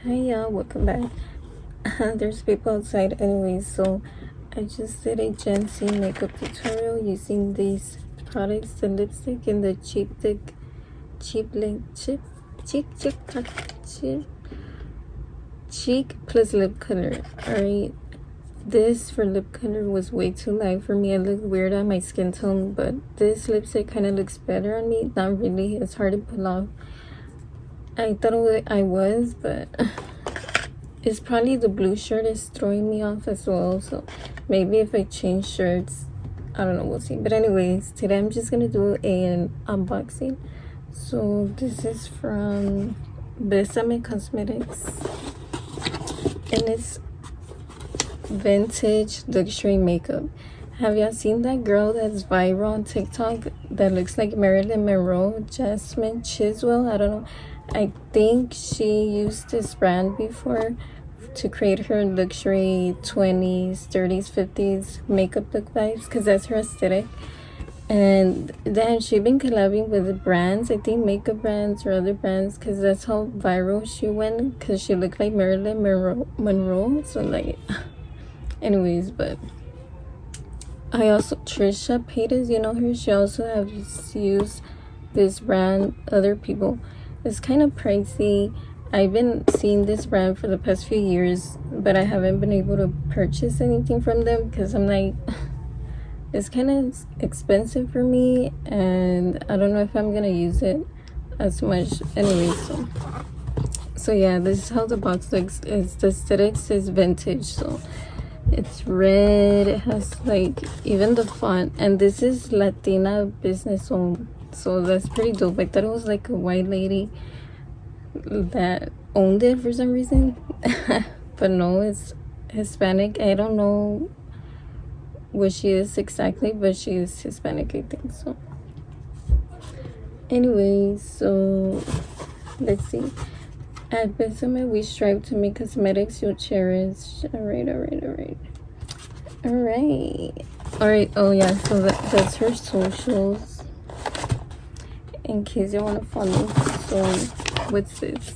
Hi y'all, welcome back. There's people outside anyways, so I just did a Gen Z makeup tutorial using these products, the lipstick and the cheek plus lip color. Alright, this for lip color was way too light for me. It looked weird on my skin tone, but this lipstick kind of looks better on me. Not really, it's hard to pull off. I thought I was, but it's probably the blue shirt is throwing me off as well. So maybe if I change shirts, I don't know, we'll see. But anyways, today I'm just gonna do an unboxing. So this is from Bésame Cosmetics, and it's vintage luxury makeup. Have y'all seen that girl that's viral on TikTok that looks like Marilyn Monroe, Jasmine Chiswell? I don't know. I think she used this brand before to create her luxury 20s, 30s, 50s makeup look vibes, because that's her aesthetic. And then she's been collabing with brands, I think makeup brands or other brands, because that's how viral she went, because she looked like Marilyn Monroe. So like, anyways, but I also, Trisha Paytas, you know her, she also has used this brand, other people. It's kind of pricey. I've been seeing this brand for the past few years, but I haven't been able to purchase anything from them because I'm like, it's kind of expensive for me, and I don't know if I'm gonna use it as much anyway. So yeah, this is how the box looks. It's the aesthetics is vintage, so it's red. It has like even the font, and this is Latina business owned. So that's pretty dope. I thought it was like a white lady that owned it for some reason. But no, it's Hispanic. I don't know what she is exactly, but she is Hispanic, I think. So anyways, so let's see. At Bésame, we strive to make cosmetics you'll cherish. Alright. Oh yeah, so that's her socials, in case you want to follow. So what's this?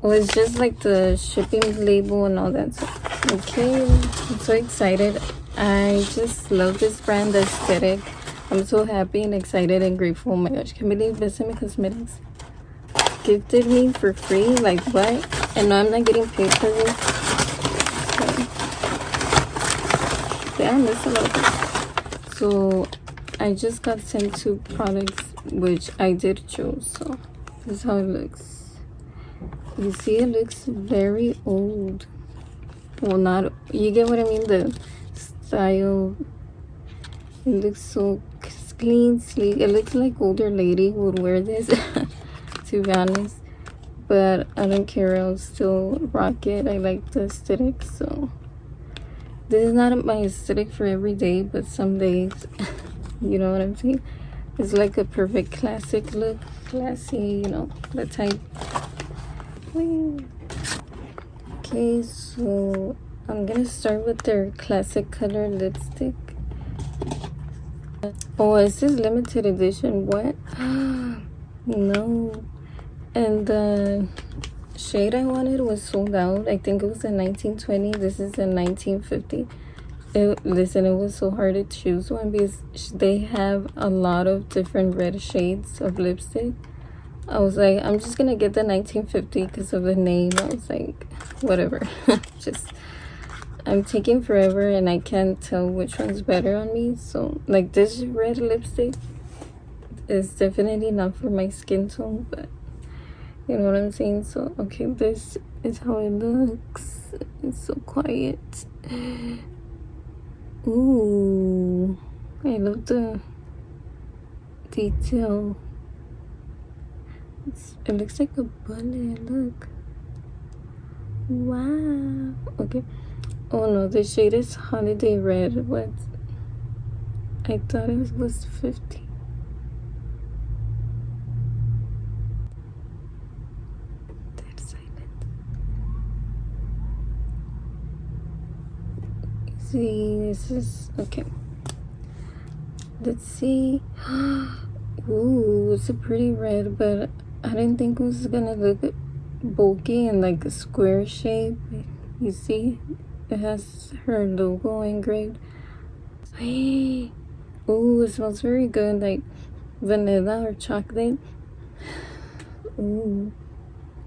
Oh, it's just like the shipping label and all that stuff. Okay, I'm so excited. I just love this brand, the aesthetic. I'm so happy and excited and grateful. Oh my gosh, can't believe Bésame Cosmetics gifted me for free. Like what? And no, I'm not getting paid for this. Okay. Damn, that's a lot. So I just got sent 2 products, which I did choose. So this is how it looks. You see, it looks very old. Well, not, you get what I mean, the style. It looks so clean, sleek. It looks like older lady would wear this, to be honest. But I don't care, I'll still rock it. I like the aesthetic. So this is not my aesthetic for every day, but some days, you know what I'm saying? It's like a perfect classic look. Classy, you know, the type. Okay, so I'm gonna start with their classic color lipstick. Oh, it says limited edition. What? No. And the shade I wanted was sold out. I think it was a 1920. This is a 1950. Listen, it was so hard to choose one because they have a lot of different red shades of lipstick. I was like, I'm just gonna get the 1950 because of the name. I was like, whatever. Just, I'm taking forever and I can't tell which one's better on me. So like this red lipstick is definitely not for my skin tone, but you know what I'm saying. So okay, this is how it looks. It's so quiet. Ooh, I love the detail. It looks like a bullet. Look. Wow. Okay. Oh no, the shade is holiday red. What? I thought it was 50. That's silent. See, this is okay. Let's see. Ooh, it's a pretty red, but I didn't think it was gonna look bulky and like a square shape. You see, it has her logo engraved. Ooh, it smells very good, like vanilla or chocolate. Ooh,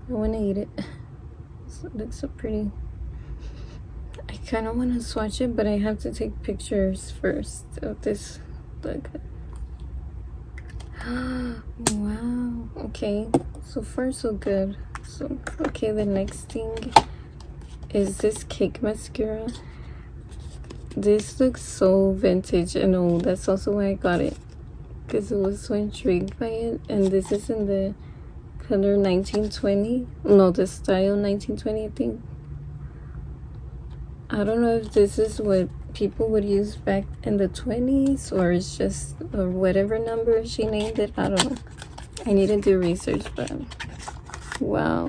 I wanna eat it. It looks so pretty. I kind of want to swatch it, but I have to take pictures first of this. Look. Wow. Okay, so far so good. So okay, the next thing is this cake mascara. This looks so vintage and old. That's also why I got it, because I was so intrigued by it. And this is in the color 1920. No, the style 1920, I think. I don't know if this is what people would use back in the 20s, or it's just, or whatever number she named it. I don't know. I need to do research, but wow.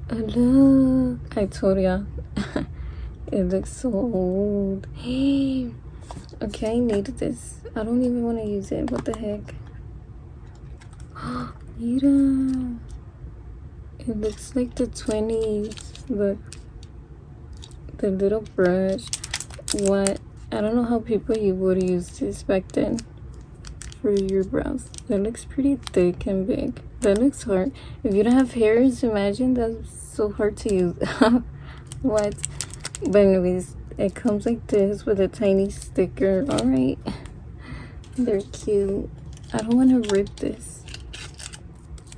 Look, I told ya. It looks so old. Okay, I need this. I don't even want to use it. What the heck? Mira. It looks like the 20s. Look. The little brush. What? I don't know how people you would use this back then for your brows. That looks pretty thick and big. That looks hard. If you don't have hairs, imagine that's so hard to use. What? But anyways, it comes like this with a tiny sticker. Alright. They're cute. I don't want to rip this.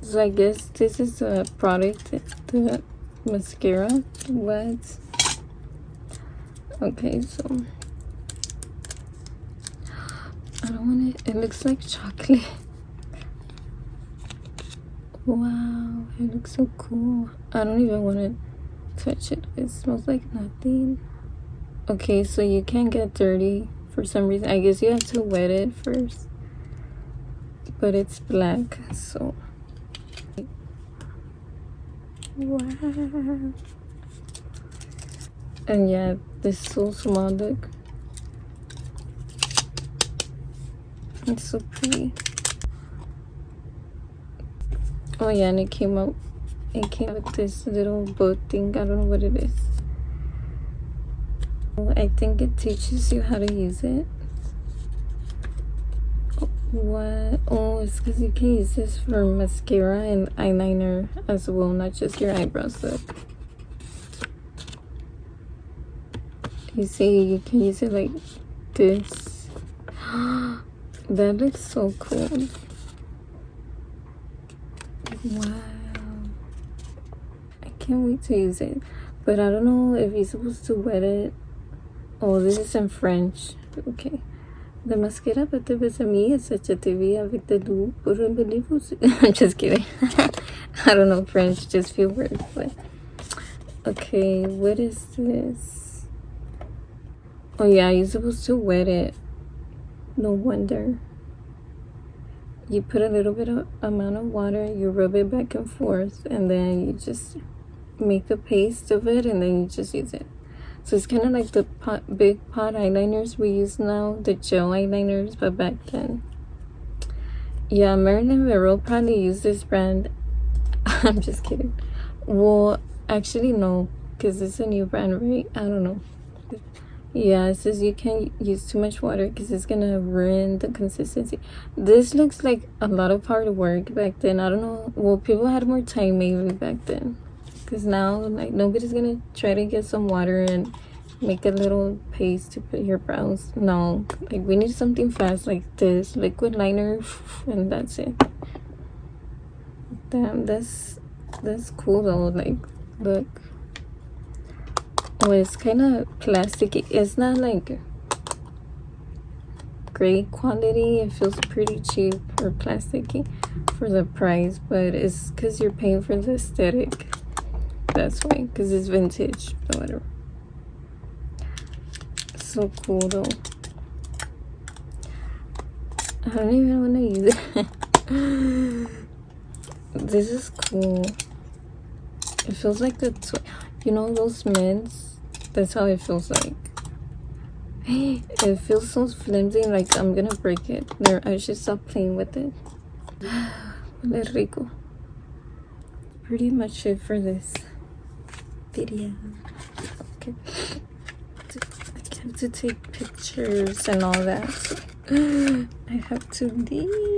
So I guess this is a product, the mascara. What? Okay, so I don't want it. It looks like chocolate. Wow, it looks so cool. I don't even want to touch it. It smells like nothing. Okay, so you can't get dirty for some reason. I guess you have to wet it first. But it's black, so wow. And yeah, this is so small. Look, it's so pretty. Oh yeah, and it came out with this little boat thing. I don't know what it is. I think it teaches you how to use it. What? Oh, it's because you can use this for mascara and eyeliner as well, not just your eyebrows. Look, you see, you can use it like this. That looks so cool. Wow, I can't wait to use it, but I don't know if you're supposed to wet it. Oh, this is in French. Okay. The mascara pour te Bésame est achètée avec de l'eau pour embellir. I'm just kidding. I don't know French, just few words. But okay, what is this? Oh yeah, you're supposed to wet it. No wonder. You put a little bit of amount of water, you rub it back and forth, and then you just make a paste of it, and then you just use it. So it's kind of like the big pot eyeliners we use now, the gel eyeliners, but back then. Yeah, Marilyn Monroe probably used this brand. I'm just kidding. Well, actually no, because it's a new brand, right? I don't know. Yeah, it says you can't use too much water because it's gonna ruin the consistency. This looks like a lot of hard work back then. I don't know. Well, people had more time maybe back then. Because now, like, nobody's gonna try to get some water and make a little paste to put your brows. No, like, we need something fast like this liquid liner, and that's it. Damn, that's cool though. Like, look. Oh, it's kind of plasticky. It's not like great quality. It feels pretty cheap or plasticky for the price, but it's because you're paying for the aesthetic. That's why, because it's vintage, but whatever. So cool though. I don't even want to use it. This is cool. It feels like you know those mints? That's how it feels like. It feels so flimsy, like I'm gonna break it. There, I should stop playing with it. RADICO. Pretty much it for this video. Okay. I have to take pictures and all that. So I have to leave.